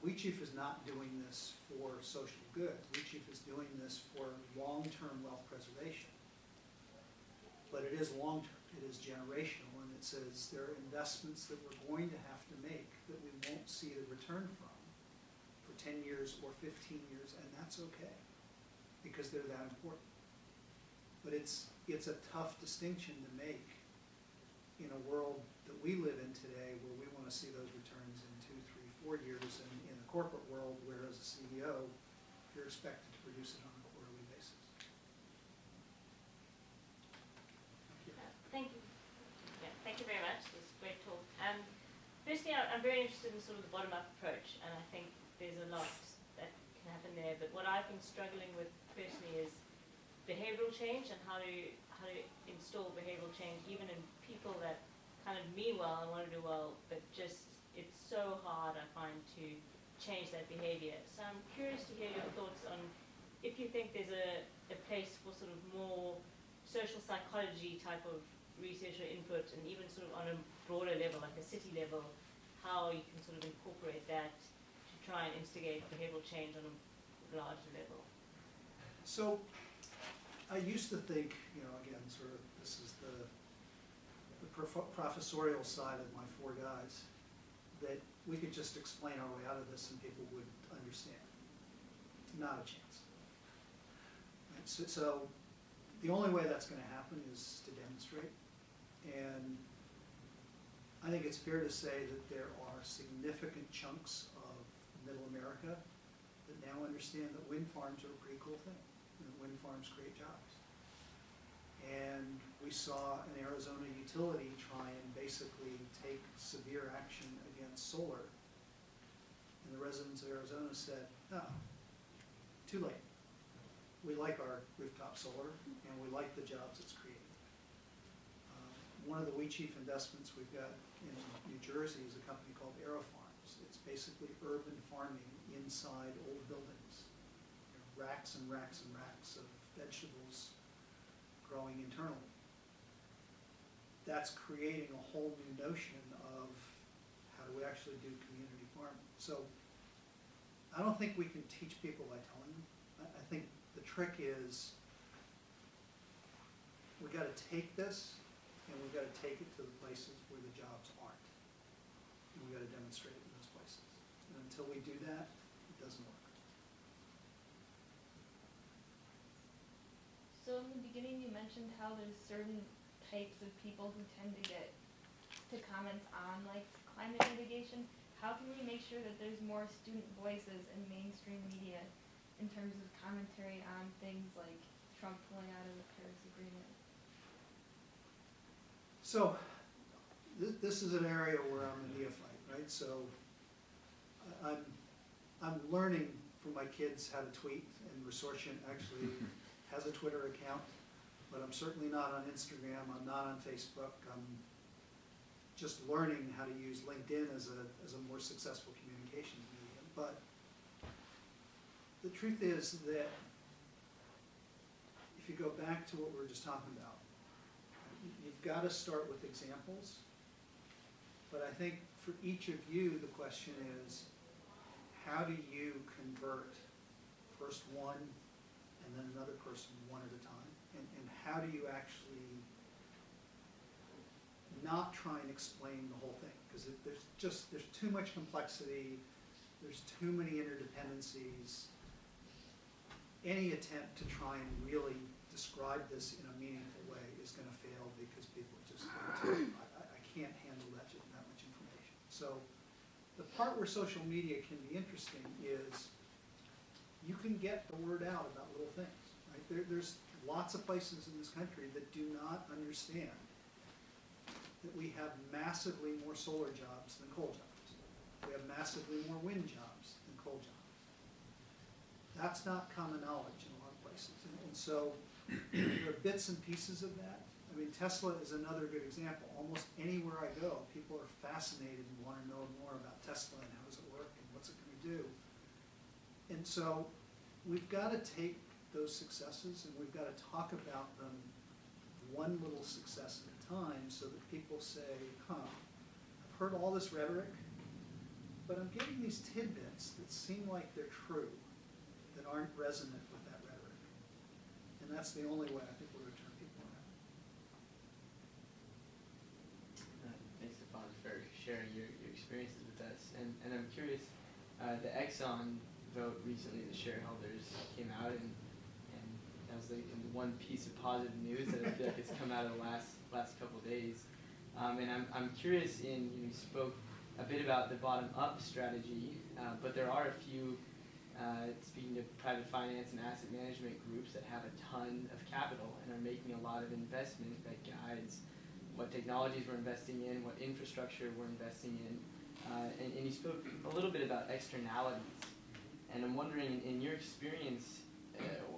Wheatsheaf is not doing this for social good. Wheatsheaf is doing this for long-term wealth preservation. But it is long-term, it is generational, and it says there are investments that we're going to have to make that we won't see the return from for 10 years or 15 years, and that's okay, because they're that important. But it's a tough distinction to make in a world that we live in today, where we want to see those returns in 2, 3, 4 years, and in the corporate world, where as a CEO, you're expected to produce it on a quarterly basis. Thank you. Yeah, thank you very much. It was a great talk. Firstly, I'm very interested in sort of the bottom-up approach, and I think there's a lot that can happen there. But what I've been struggling with personally is behavioral change, and how to install behavioral change even in people that kind of mean well and want to do well, but just it's so hard, I find, to change that behavior. So I'm curious to hear your thoughts on if you think there's a place for sort of more social psychology type of research or input, and even sort of on a broader level, like a city level, how you can sort of incorporate that to try and instigate behavioral change on a larger level. So I used to think, again, sort of this is the professorial side of my 4 guys, that we could just explain our way out of this and people would understand. Not a chance. Right? So The only way that's going to happen is to demonstrate. And I think it's fair to say that there are significant chunks of middle America that now understand that wind farms are a pretty cool thing. And wind farms create jobs. And we saw an Arizona utility try and basically take severe action against solar. And the residents of Arizona said, no, too late. We like our rooftop solar, and we like the jobs it's creating. One of the We Chief investments we've got in New Jersey is a company called AeroFarms. It's basically urban farming inside old buildings. Racks and racks and racks of vegetables growing internally. That's creating a whole new notion of how do we actually do community farming. So I don't think we can teach people by telling them. I think the trick is we've got to take this and we've got to take it to the places where the jobs aren't. And we've got to demonstrate it in those places. And until we do that, it doesn't work. So in the beginning you mentioned how there's certain types of people who tend to get to comment on like climate mitigation. How can we make sure that there's more student voices in mainstream media in terms of commentary on things like Trump pulling out of the Paris Agreement? So this is an area where I'm a neophyte, right? So I'm learning from my kids how to tweet, and Resourcient actually has a Twitter account, but I'm certainly not on Instagram, I'm not on Facebook. I'm just learning how to use LinkedIn as a more successful communications medium. But the truth is that if you go back to what we were just talking about, you've got to start with examples. But I think for each of you, the question is, how do you convert first one and then another person one at a time? And how do you actually not try and explain the whole thing? Because there's too much complexity, there's too many interdependencies. Any attempt to try and really describe this in a meaningful way is going to fail because people just I can't handle that much information. So the part where social media can be interesting is you can get the word out about little things. Right? There's lots of places in this country that do not understand that we have massively more solar jobs than coal jobs. We have massively more wind jobs than coal jobs. That's not common knowledge in a lot of places. And so there are bits and pieces of that. I mean, Tesla is another good example. Almost anywhere I go, people are fascinated and want to know more about Tesla and how does it work and what's it going to do. And so we've got to take those successes and we've got to talk about them one little success at a time so that people say, I've heard all this rhetoric, but I'm getting these tidbits that seem like they're true, that aren't resonant with that rhetoric. And that's the only way I think we're going to turn people around. Thanks, Stephan, for sharing your experiences with us. And I'm curious, the Exxon vote recently, the shareholders came out, and that was like one piece of positive news that I feel like it's come out of the last couple of days. And I'm curious you spoke a bit about the bottom-up strategy, but there are a few, speaking of private finance and asset management groups that have a ton of capital and are making a lot of investment that guides what technologies we're investing in, what infrastructure we're investing in. And you spoke a little bit about externalities. And I'm wondering, in your experience,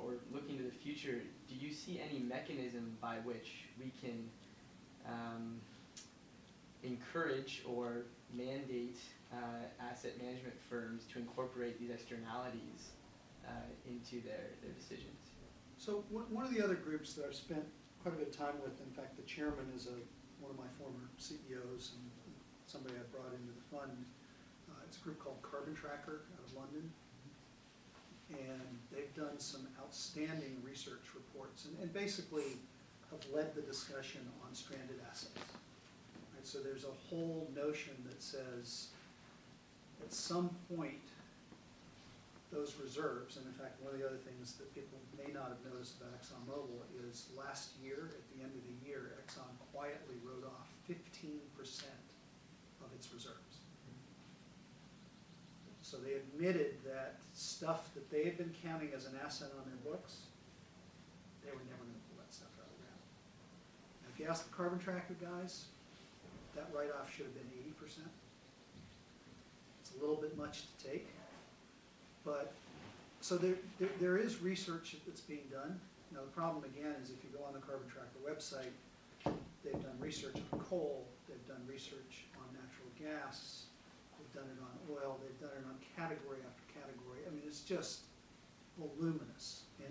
or looking to the future, do you see any mechanism by which we can encourage or mandate asset management firms to incorporate these externalities into their decisions? So one of the other groups that I've spent quite a bit of time with, in fact, the chairman is one of my former CEOs and somebody I brought into the fund. It's a group called Carbon Tracker out of London. And they've done some outstanding research reports and basically have led the discussion on stranded assets. Right? So there's a whole notion that says at some point those reserves, and in fact, one of the other things that people may not have noticed about ExxonMobil is last year, at the end of the year, Exxon quietly wrote off 15% of its reserves. So they admitted that stuff that they had been counting as an asset on their books, they were never going to pull that stuff out of the ground. And if you ask the carbon tracker guys, that write-off should have been 80%. It's a little bit much to take. But, so there is research that's being done. Now the problem again is if you go on the Carbon Tracker website, they've done research on coal, they've done research on natural gas, they've done it on oil, they've done it on category after category. I mean, it's just voluminous. And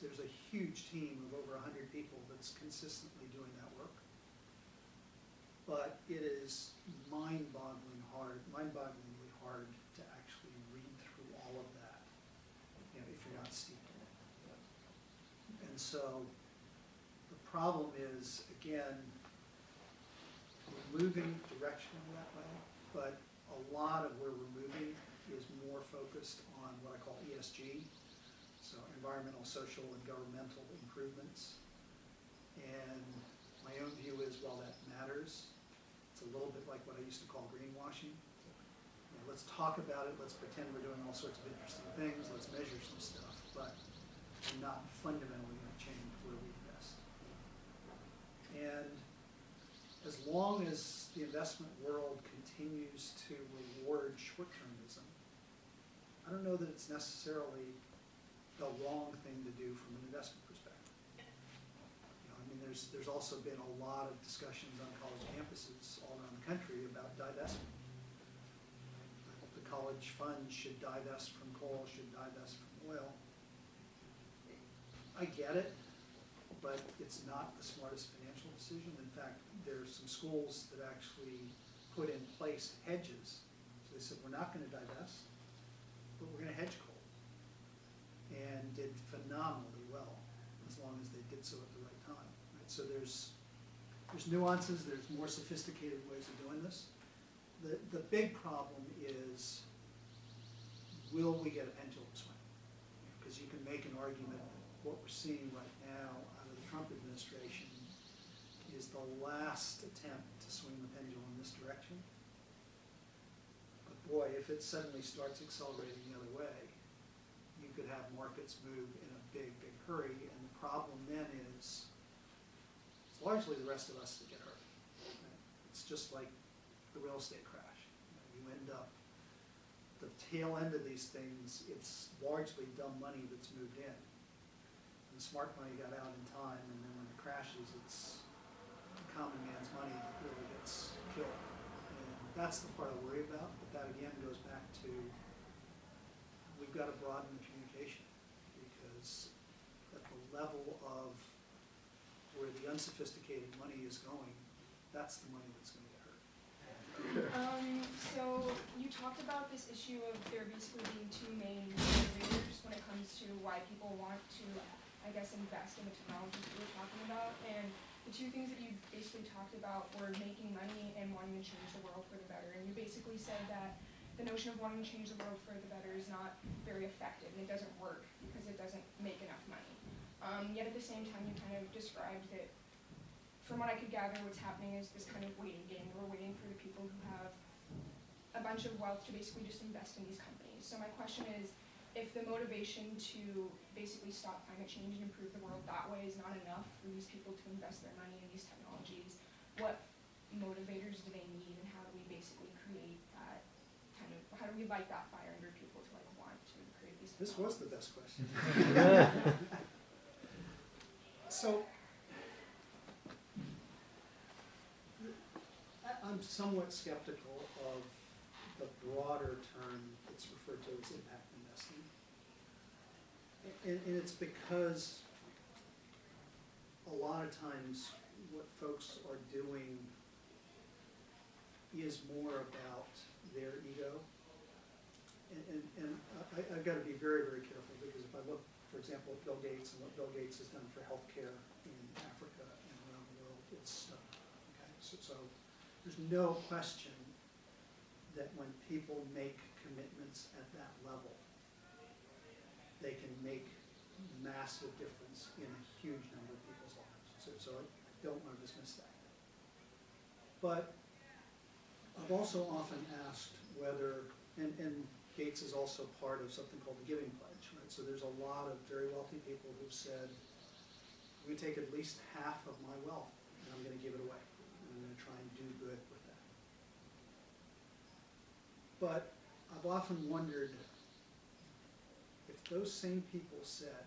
there's a huge team of over 100 people that's consistently doing that work. But it is mind-bogglingly hard to actually read through all of that, you know, if you're not steeped in it. And so the problem is, again, we're moving directionally that way, but a lot of where we're moving is more focused on what I call ESG, so environmental, social, and governmental improvements. And my own view is, while that matters, it's a little bit like what I used to call greenwashing. You know, let's talk about it, let's pretend we're doing all sorts of interesting things, let's measure some stuff, but we're not fundamentally going to change where we invest. And as long as the investment world continues to reward short-termism, I don't know that it's necessarily the wrong thing to do from an investment perspective. I mean, there's also been a lot of discussions on college campuses all around the country about divestment. The college funds should divest from coal, should divest from oil. I get it, but it's not the smartest financial decision. In fact, there's some schools that actually put in place hedges. So they said, we're not going to divest, but we're going to hedge coal. And did phenomenally well, as long as they did so at the right time. So there's nuances, there's more sophisticated ways of doing this. The big problem is, will we get a pendulum swing? Because you can make an argument that what we're seeing right now out of the Trump administration is the last attempt to swing the pendulum in this direction. But boy, if it suddenly starts accelerating the other way, you could have markets move in a big, big hurry, and the problem then is, it's largely the rest of us that get hurt. Right? It's just like the real estate crash. You end up, the tail end of these things, it's largely dumb money that's moved in. And the smart money got out in time, and then when it crashes, it's common man's money that really gets killed. And that's the part I worry about, but that again goes back to, we've got to broaden the communication, because at the level of where the unsophisticated money is going, that's the money that's going to get hurt. So you talked about this issue of there basically being two main motivators when it comes to why people want to, I guess, invest in the technologies that we're talking about. And the two things that you basically talked about were making money and wanting to change the world for the better. And you basically said that the notion of wanting to change the world for the better is not very effective, and it doesn't work because it doesn't make enough money. Yet at the same time, you kind of described that, from what I could gather, what's happening is this kind of waiting game. We're waiting for the people who have a bunch of wealth to basically just invest in these companies. So my question is, if the motivation to basically stop climate change and improve the world that way is not enough for these people to invest their money in these technologies, what motivators do they need, and how do we basically create that kind of, how do we light that fire under people to like want to create these technologies? This was the best question. So, I'm somewhat skeptical of the broader term that's referred to as impact investing. And it's because a lot of times what folks are doing is more about their ego. And I've got to be very, very careful, because if I look, for example, at Bill Gates and what Bill Gates has done for healthcare in Africa and around the world, it's stunning. Okay? So there's no question that when people make commitments at that level, they can make massive difference in a huge number of people's lives. So I don't want to dismiss that. But I've also often asked whether, and Gates is also part of something called the Giving Pledge, right? So there's a lot of very wealthy people who've said, we take at least half of my wealth and I'm going to give it away. And I'm going to try and do good with that. But I've often wondered if those same people said,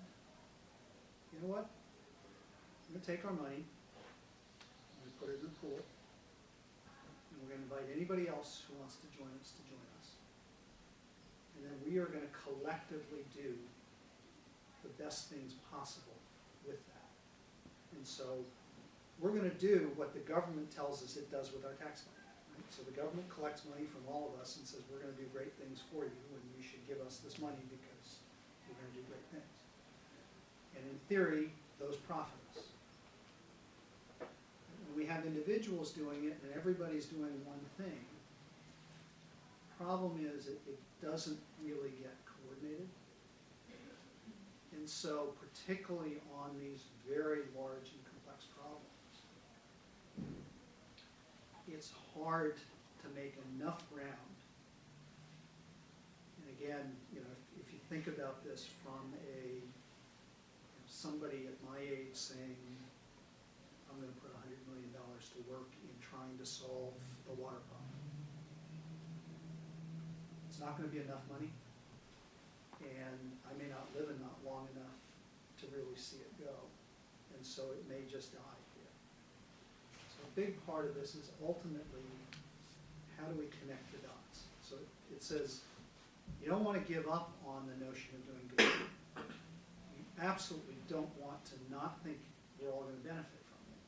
you know what, I'm going to take our money, I'm going to put it in the pool, and we're going to invite anybody else who wants to join us. And then we are going to collectively do the best things possible with that. And so we're going to do what the government tells us it does with our tax money. Right? So the government collects money from all of us and says, we're going to do great things for you, and you should give us this money because we're going to do great things. And in theory, those profit us. When we have individuals doing it and everybody's doing one thing, the problem is it doesn't really get coordinated. And so particularly on these very large and complex problems, it's hard to make enough ground. And again, if you think about this from somebody at my age saying, I'm going to put $100 million to work in trying to solve the water problem. It's not going to be enough money, and I may not live not long enough to really see it go, and so it may just die here. So a big part of this is ultimately, how do we connect the dots? So it says, you don't want to give up on the notion of doing good. You absolutely don't want to not think we're all going to benefit from it.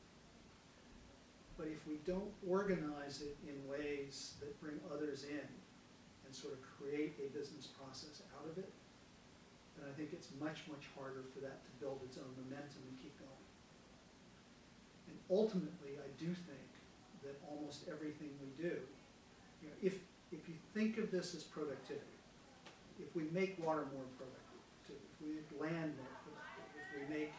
But if we don't organize it in ways that bring others in, and sort of create a business process out of it, then I think it's much, much harder for that to build its own momentum and keep going. And ultimately, I do think that almost everything we do, if you think of this as productivity, if we make water more productive, if we make land more productive, if we make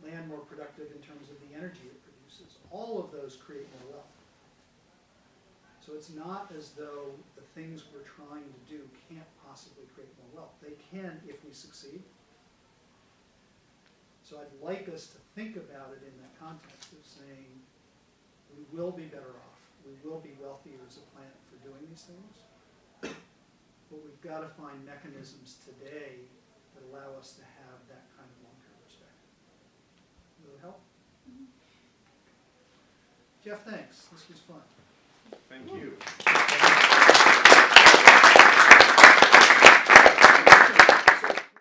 land more productive in terms of the energy it produces, all of those create more wealth. So it's not as though the things we're trying to do can't possibly create more wealth. They can if we succeed. So I'd like us to think about it in that context of saying we will be better off, we will be wealthier as a planet for doing these things, but we've got to find mechanisms today that allow us to have that kind of long-term perspective. Will it help? Mm-hmm. Jeff, thanks. This was fun. Thank you.